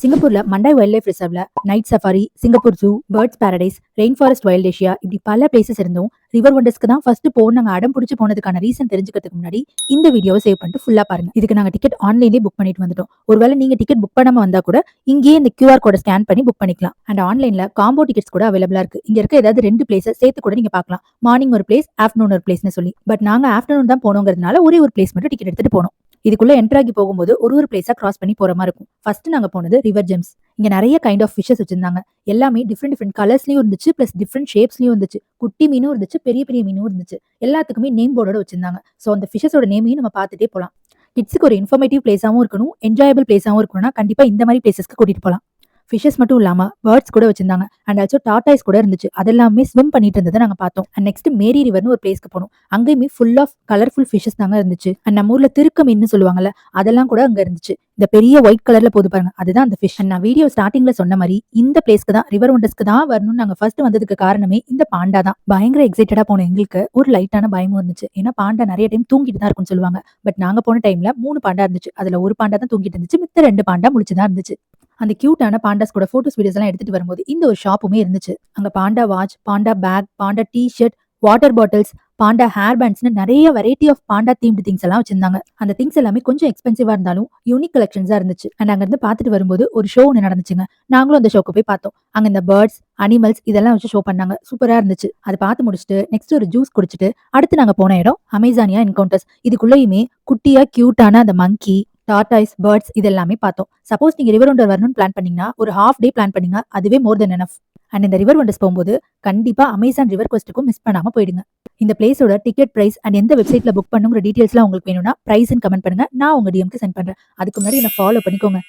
சிங்கப்பூர்ல Mandai wildlife ரிசர்வ்ல night safari, Singapore zoo, birds paradise, rainforest wild Asia இப்படி பல places இருந்தும் ரிவர் ஒண்டர்ஸ்க்கு தான் ஃபர்ஸ்ட் நாங்க அடம் பிடிச்சு போனதுக்கான ரீசன் தெரிஞ்சுக்கிறதுக்கு முன்னாடி இந்த வீடியோவை சேவ் பண்ணிட்டு ஃபுல்லா பாருங்க. இதுக்கு நாங்க டிக்கெட் ஆன்லைன்லேயே புக் பண்ணிட்டு வந்துட்டோம். ஒருவேளை நீங்க டிக்கெட் புக் பண்ணாம வந்தா கூட இங்கேயே இந்த QR கோட ஸ்கேன் பண்ணி புக் பண்ணிக்கலாம். அண்ட் ஆன்லைன்ல காம்போ டிக்கெட்ஸ் கூட அவைலபிளா இருக்கு. இங்க இருக்க ஏதாவது 2 பிளேஸ் சேர்த்து கூட நீங்க பார்க்கலாம். மார்னிங் ஒரு பிளேஸ், ஆஃப்டர்நூன் ஒரு பிளேஸ்னு சொல்லி. பட் நாங்க ஆஃப்டர்நூன் தான் போனோங்கிறதுனால ஒரே ஒரு பிளேஸ் மட்டும் டிக்கெட் எடுத்துட்டு போனோம். இதுக்குள்ள என்டர் ஆகி போகும்போது ஒரு பிளேஸா கிராஸ் பண்ணி போற மாதிரி இருக்கும். ஃபர்ஸ்ட் நாங்க போனது ரிவர் ஜெம்ஸ். இங்க நிறைய கைண்ட் ஆஃப் ஃபிஷஸ் வச்சிருந்தாங்க. எல்லாமே டிஃப்ரெண்ட் கலர்ஸ்லயும் இருந்துச்சு, பிளஸ் டிஃப்ரெண்ட் ஷேப்ஸ்லயும் இருந்துச்சு. குட்டி மீனும் இருந்துச்சு, பெரிய பெரிய மீனும் இருந்துச்சு. எல்லாத்துக்குமே நேம் போர்டோட வச்சிருந்தாங்க. ஸோ அந்த ஃபிஷஸோட நேமையும் நம்ம பார்த்துட்டே போலாம். கிட்ஸுக்கு ஒரு இன்ஃபர்மேட்டிவ் பிளேஸாவும் இருக்கணும், என்ஜாயபிள் பிளேஸாவும் இருக்கணும்னா கண்டிப்பா இந்த மாதிரி பிளேசஸ்க்கு கூட்டிட்டு போலாம். ஃபிஷஸ் மட்டும் இல்லாம பேர்ட்ஸ் கூட வச்சிருந்தாங்க. அண்ட் ஆல்சோ டாட்டாய்ஸ் கூட இருந்துச்சு. அதெல்லாமே ஸ்விம் பண்ணிட்டு இருந்ததை நாங்க பார்த்தோம். அண்ட் நெக்ஸ்ட் மேரி ரிவர்னு ஒரு பிளேஸ்க்கு போனோம். அங்கேயுமே ஃபுல் ஆஃப் கலர்ஃபுல் ஃபிஷஸ் தாங்க இருந்துச்சு. அண்ட் நம்ம ஊர்ல திருக்க மீன் சொல்லுவாங்கல்ல, அதெல்லாம் கூட அங்க இருந்துச்சு. இந்த பெரிய ஒயிட் கலர்ல போது பாருங்க, அதுதான் அந்த ஃபிஷ். நான் வீடியோ ஸ்டார்டிங்ல சொன்ன மாதிரி இந்த பிளேஸ்க்கு தான், ரிவர் ஒண்டர்ஸ்க்கு தான் வரணும்னு நாங்க ஃபர்ஸ்ட் வந்ததுக்கு காரணமே இந்த பாண்டா தான். பயங்கர எக்ஸைட்டடா போன எங்களுக்கு ஒரு லைட்டான பயமும் இருந்துச்சு. ஏன்னா பாண்டா நிறைய டைம் தூங்கிட்டு தான் இருக்கும்னு சொல்லுவாங்க. பட் நாங்க போன டைம்ல 3 பாண்டா இருந்துச்சு. அதுல ஒரு பாண்டா தான் தூங்கிட்டு இருந்துச்சு, மித்த 2 பாண்டா முழிச்சுதான் இருந்துச்சு. அந்த கியூட்டான பாண்டாஸ் கூட போட்டோஸ் வீடியோஸ் எல்லாம் எடுத்துட்டு வரும்போது இந்த ஒரு ஷாப்புமே இருந்துச்சு. அங்க panda watch, panda bag, panda T-shirt, water bottles, panda hair பேண்ட்ஸ்னு நிறைய variety of panda themed things எல்லாம் வச்சிருந்தாங்க. அந்த திங்ஸ் எல்லாமே கொஞ்சம் எக்ஸ்பென்சிவா இருந்தாலும் யூனிக் கலெக்ஷன்ஸா இருந்துச்சு. அண்ட் அங்க இருந்து பாத்துட்டு வரும்போது ஒரு ஷோ ஒன்று நடந்துச்சுங்க. நாங்களும் அந்த ஷோக்கு போய் பார்த்தோம். அங்க இந்த பேர்ட்ஸ், அனிமல்ஸ் இதெல்லாம் வச்சு ஷோ பண்ணாங்க. சூப்பரா இருந்துச்சு. அதை பார்த்து முடிச்சுட்டு நெக்ஸ்ட் ஒரு ஜூஸ் குடிச்சிட்டு அடுத்து நாங்க போன இடம் அமேசானியா என்கவுண்டர்ஸ். இதுக்குள்ளேயுமே குட்டியா கியூட்டான அந்த மங்கி, டாட்டாய்ஸ், பேர்ட்ஸ் இதெல்லாமே பார்த்தோம். சப்போஸ் நீங்க ரிவர் ஒண்டர் வரணும்னு பிளான் பண்ணீங்கன்னா ஒரு ஹாஃப் டே பிளான் பண்ணீங்க, அதுவே மோர் தென் எனஃப். அண்ட் இந்த ரிவர் ஒண்டர்ஸ் போகும்போது கண்டிப்பா அமேசான் ரிவர் குவெஸ்ட்டுக்கும் மிஸ் பண்ணாம போயிடுங்க. இந்த பிளேஸோட டிக்கெட் பிரைஸ் அண்ட் எந்த வெப்சைட்ல புக் பண்ணுங்கிற டீடைல்ஸ்லாம் உங்களுக்கு வேணும்னா பிரைஸ் கமெண்ட் பண்ணுங்க. நான் உங்க டிஎம்க்கு சென்ட் பண்றேன். அதுக்கு முன்னாடி என்ன ஃபாலோ பண்ணிக்கோங்க.